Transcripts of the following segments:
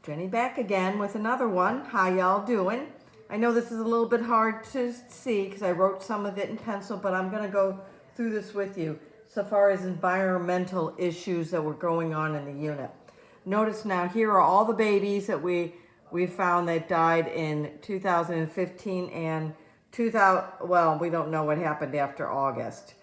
Jenny back again with another one. How y'all doing? I know this is a little bit hard to see because I wrote some of it in pencil, but I'm going to go through this with you so far as environmental issues that were going on in the unit. Notice now here are all the babies that we found that died in 2015 and 2000. Well, we don't know what happened after August.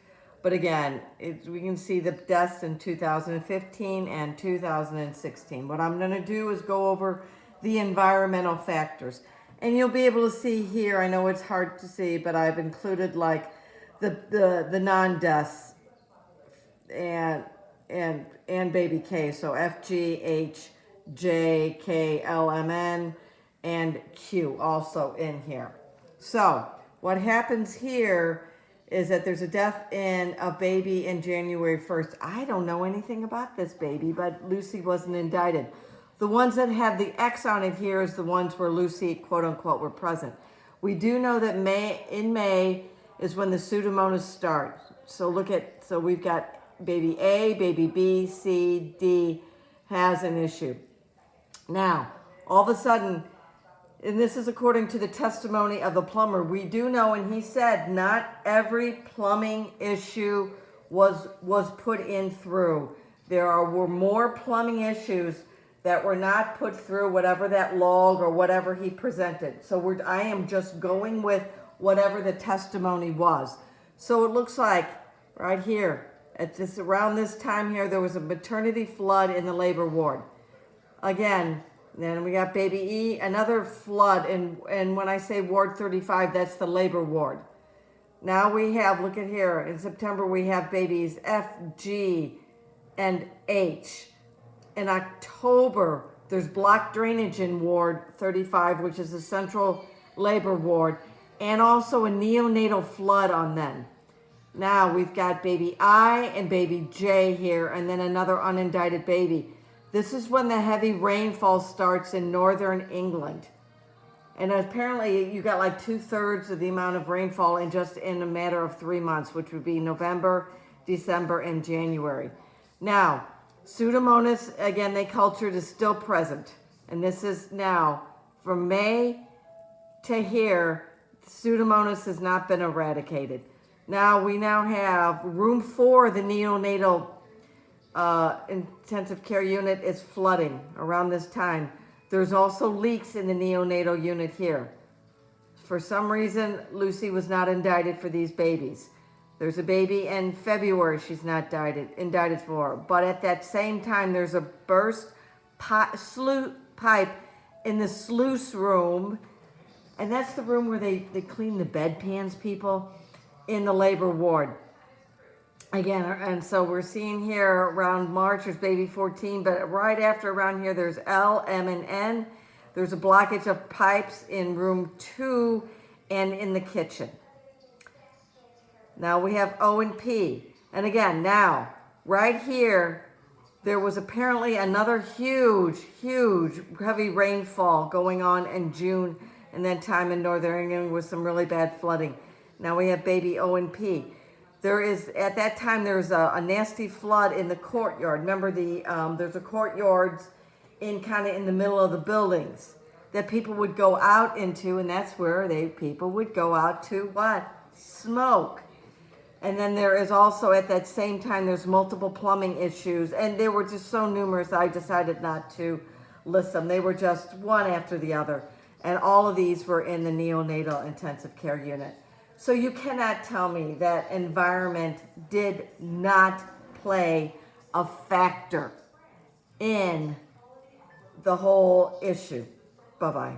But again, we can see the deaths in 2015 and 2016. What I'm going to do is go over the environmental factors. And you'll be able to see here, I know it's hard to see, but I've included like the non-deaths and baby K. So F, G, H, J, K, L, M, N, and Q also in here. So what happens here is that there's a death in a baby in January 1st. I don't know anything about this baby, but Lucy wasn't indicted. The ones that have the X on it here is the ones where Lucy, quote unquote, were present. We do know that in May is when the Pseudomonas start. So we've got baby A, baby B, C, D has an issue. Now, all of a sudden, and this is according to the testimony of the plumber, we do know, and he said not every plumbing issue was put in through. Were more plumbing issues that were not put through whatever that log or whatever he presented. So I am just going with whatever the testimony was. So it looks like right here, around this time here, there was a maternity flood in the labor ward. Again, then we got baby E, another flood, and when I say ward 35, that's the labor ward. Now we have, look at here, in September we have babies F, G, and H. In October, there's block drainage in ward 35, which is the central labor ward, and also a neonatal flood on them. Now we've got baby I and baby J here, and then another unindicted baby. This is when the heavy rainfall starts in northern England. And apparently you got like 2/3 of the amount of rainfall in a matter of 3 months, which would be November, December, and January. Now, Pseudomonas, again, they cultured, is still present. And this is now, from May to here, Pseudomonas has not been eradicated. Now, we now have room 4, the neonatal intensive care unit is flooding around this time. There's also leaks in the neonatal unit here. For some reason, Lucy was not indicted for these babies. There's a baby in February she's not indicted for. But at that same time, there's a burst pipe in the sluice room. And that's the room where they clean the bedpans, people, in the labor ward. Again, and so we're seeing here around March, there's baby 14, but right after around here, there's L, M, and N. There's a blockage of pipes in room 2 and in the kitchen. Now we have O and P. And again, now, right here, there was apparently another huge, heavy rainfall going on in June and that time in northern England with some really bad flooding. Now we have baby O and P. At that time, there was a nasty flood in the courtyard. Remember, there's a courtyards in the middle of the buildings that people would go out into, and that's where people would go out to what? Smoke. And then there is also, at that same time, there's multiple plumbing issues, and they were just so numerous, I decided not to list them. They were just one after the other, and all of these were in the neonatal intensive care unit. So you cannot tell me that environment did not play a factor in the whole issue. Bye-bye.